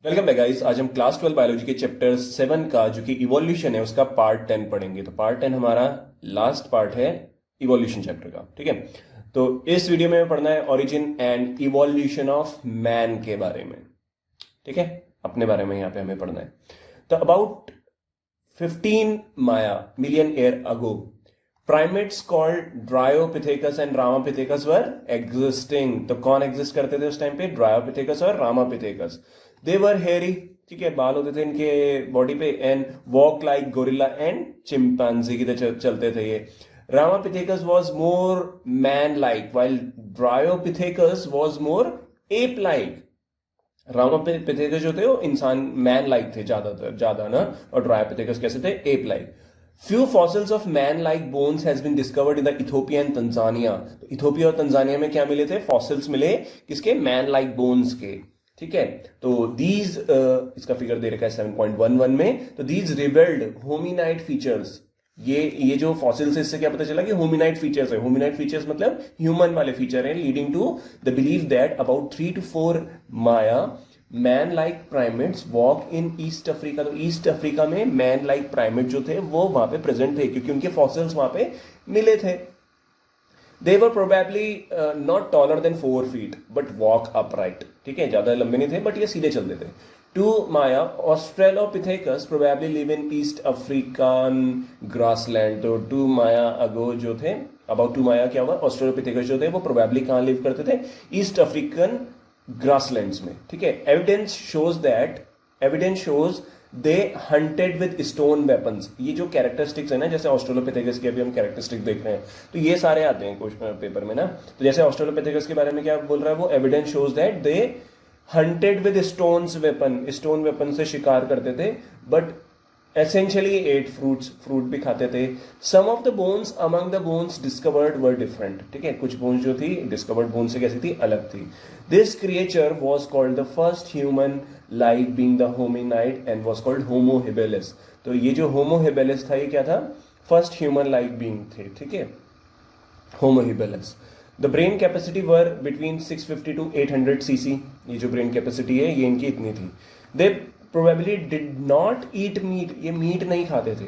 Welcome back guys. आज हम class 12 biology के चैप्टर 7 का जो कि इवोल्यूशन है उसका पार्ट 10 पढ़ेंगे। तो पार्ट 10 हमारा लास्ट पार्ट है इवोल्यूशन चैप्टर का। ठीक है, तो इस वीडियो में पढ़ना है origin and evolution of man के बारे में। ठीक है, अपने बारे में यहाँ पे हमें पढ़ना है। तो about 15 Maya million year ago primates called Dryopithecus and Ramapithecus were existing। तो कौन एग्जिस्ट करते थे उस टाइम पे? Dryopithecus और Ramapithecus। They were hairy, ठीक है, बाल होते थे इनके बॉडी पे, and walk like gorilla and chimpanzee की तरह चलते थे ये। Ramapithecus was more man like while Dryopithecus was more ape like। Ramapithecus जो थे वो इंसान मैन लाइक थे ज्यादा ना, और ड्रायोपिथेकस कैसे थे? Ape like. Few fossils of man like bones has been discovered in the Ethiopia and Tanzania. तो इथोपिया और तंजानिया में क्या मिले थे? फॉसिल्स मिले, किसके? मैन लाइक बोन्स के। ठीक है, तो दीज इसका फिगर दे रखा है 7.11 में। तो दीज रिवेल्ड होमिनाइड फीचर्स, ये जो फॉसिल्स है इससे क्या पता चला कि होमिनाइड फीचर्स है। होमिनाइड फीचर्स मतलब ह्यूमन वाले फीचर है, leading to the believe that about 3 to 4 MYA man like primates walk in East Africa. तो ईस्ट अफ्रीका में मैन लाइक प्राइमेट जो थे वो वहां पे प्रेजेंट थे, क्योंकि उनके फॉसिल्स वहां पे मिले थे। They were probably not taller than 4 feet but walk upright। ठीक है, ज्यादा लंबे नहीं थे बट ये सीधे चलते थे। Two MYA Australopithecus probably live in East African grassland. तो टू माया अगो जो थे, अबाउट टू माया क्या हुआ? ऑस्ट्रेलोपिथेकस जो थे वो प्रोबेबली कहां लिव करते थे? ईस्ट अफ्रीकन ग्रासलैंड्स में। ठीक है, evidence shows they hunted with stone weapons. ये जो कैरेक्टरिस्टिक्स है ना, जैसे ऑस्ट्रेलोपिथेकस के अभी हम कैरेक्टरिस्टिक देख रहे हैं, तो ये सारे आते हैं क्वेश्चन पेपर में ना। तो जैसे ऑस्ट्रेलोपिथेकस के बारे में क्या बोल रहा है वो? Evidence shows that they hunted with stones weapon, stone weapon से शिकार करते थे, बट एसेंशियली एट फ्रूट भी खाते थे। Some of the bones among the bones discovered were different. ठीक है, कुछ बोन्स जो थी डिस्कवर्ड बोन से कैसी थी? अलग थी। This creature was called the first human like being the hominid and was called homo habilis. तो ये जो होमो हेबेलिस था ये क्या था? फर्स्ट ह्यूमन लाइक बीइंग थे। ठीक है, homo habilis. The brain capacity were between 650 to 800 cc। ये जो ब्रेन कैपेसिटी है ये इनकी इतनी थी। They probably did not eat meat, ये मीट नहीं खाते थे।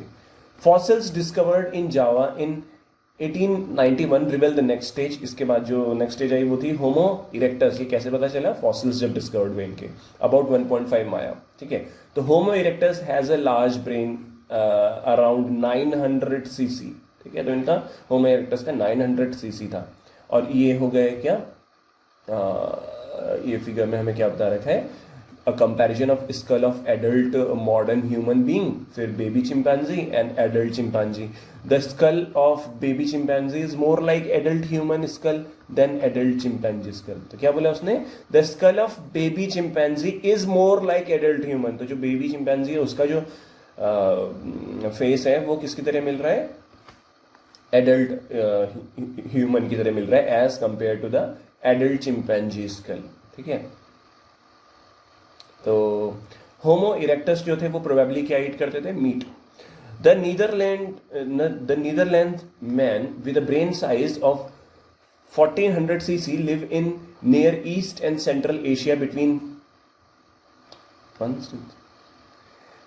Fossils discovered in Java in 1891 रिवेल the next stage. इसके बाद जो नेक्स्ट स्टेज आई वो थी होमो इरेक्टस। ये कैसे पता चला? फॉसिल्स जब डिस्कवर्ड हुए इनके अबाउट 1.5 माया। ठीक है, तो homo erectus has a large brain around 900 cc। ठीक है, तो इनका होमो इरेक्टस का 900 cc था। और ये हो गए क्या? ये फिगर में हमें क्या बता रखा है? A comparison of skull of adult modern human being, फिर baby chimpanzee and adult chimpanzee। The skull of baby chimpanzee is more like adult human skull than adult chimpanzee skull। तो क्या बोला उसने? The skull of baby chimpanzee is more like adult human। तो जो baby chimpanzee है उसका जो face है वो किसकी तरह मिल रहा है? एडल्ट ह्यूमन की तरह मिल रहा है as compare to the adult chimpanzee skull. ठीक है, तो होमो इरेक्टस जो थे वो प्रोबेबली क्या ईट करते थे? Meat. The Neanderthal man with a brain size of 1400 cc live in near East and Central Asia between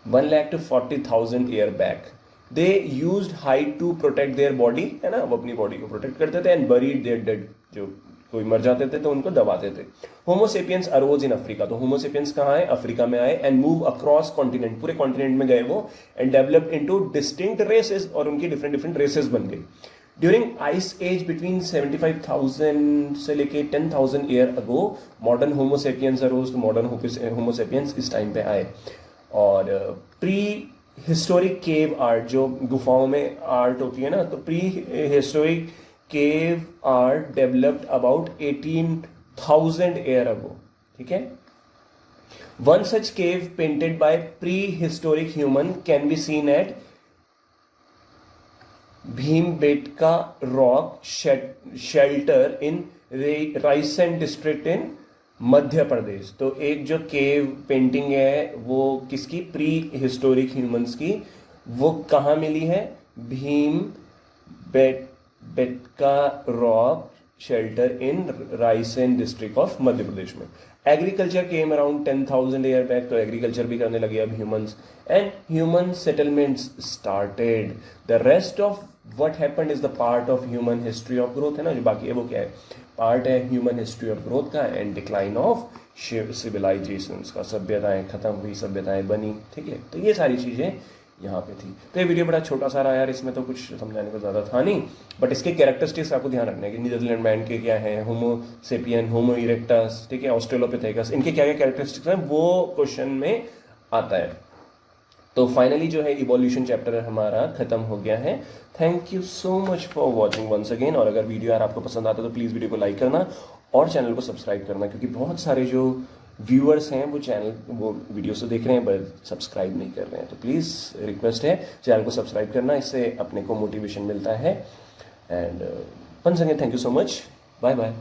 1 lakh to 40,000 year back. They used height to protect their body, है ना, वो अपनी body को protect करते थे, and buried there dead, जो कोई मर जाते थे तो उनको दबाते थे। Homo sapiens arose in Africa. तो होमोसेपियंस कहाँ आए? अफ्रीका में आए, एंड मूव अक्रॉस कॉन्टिनेंट, पूरे कॉन्टिनेंट में गए वो, and developed into distinct races, और उनकी डिफरेंट डिफरेंट रेसेस बन गई। ड्यूरिंग आइस एज बिटवीन 75,000 से लेके 10,000 year ago modern homo sapiens arose. तो मॉडर्न होमोसेपियंस इस टाइम पे आए। और प्री हिस्टोरिक केव आर्ट, जो गुफाओं में आर्ट होती है ना, तो pre historic cave art developed about 18,000 year ago. ठीक है, one such cave painted by pre historic human can be seen at Bhimbetka rock shelter in Raisen district in Madhya Pradesh. तो एक जो केव पेंटिंग है वो किसकी? प्री हिस्टोरिक ह्यूमंस की। वो कहाँ मिली है? Bhimbetka rock shelter in Raisen district of Madhya Pradesh में। Agriculture came around 10,000 year back, तो एग्रीकल्चर भी करने लगे अब humans, and human settlements started. The rest of what happened is the part of human history of growth, है ना, जो बाकी है वो क्या है, पार्ट है ह्यूमन हिस्ट्री ऑफ ग्रोथ का, एंड डिक्लाइन ऑफ सिविलाइजेशंस का, सभ्यताएं खत्म हुई, सभ्यताएं बनी, ठीक है। तो ये सारी चीजें यहाँ पे थी। तो ये वीडियो बड़ा छोटा सा रहा यार, इसमें तो कुछ समझाने को ज़्यादा था नहीं, बट इसके कैरेक्टरिस्टिक्स आपको ध्यान रखना है कि नीदरलैंड मैन के क्या है, होमो सेपियन, होमो इरेक्टस, ठीक है, ऑस्ट्रेलोपिथेकस, इनके क्या क्या कैरेक्टरिस्टिक्स हैं वो क्वेश्चन में आता है। तो फाइनली जो है इवोल्यूशन चैप्टर हमारा खत्म हो गया है। Thank you so much for watching once again. और अगर वीडियो यार आपको पसंद आता है तो प्लीज़ वीडियो को लाइक करना और चैनल को सब्सक्राइब करना, क्योंकि बहुत सारे जो व्यूअर्स हैं वो वीडियो से देख रहे हैं बट सब्सक्राइब नहीं कर रहे हैं। तो प्लीज़ रिक्वेस्ट है चैनल को सब्सक्राइब करना, इससे अपने को मोटिवेशन मिलता है। And once again thank you so much, bye bye.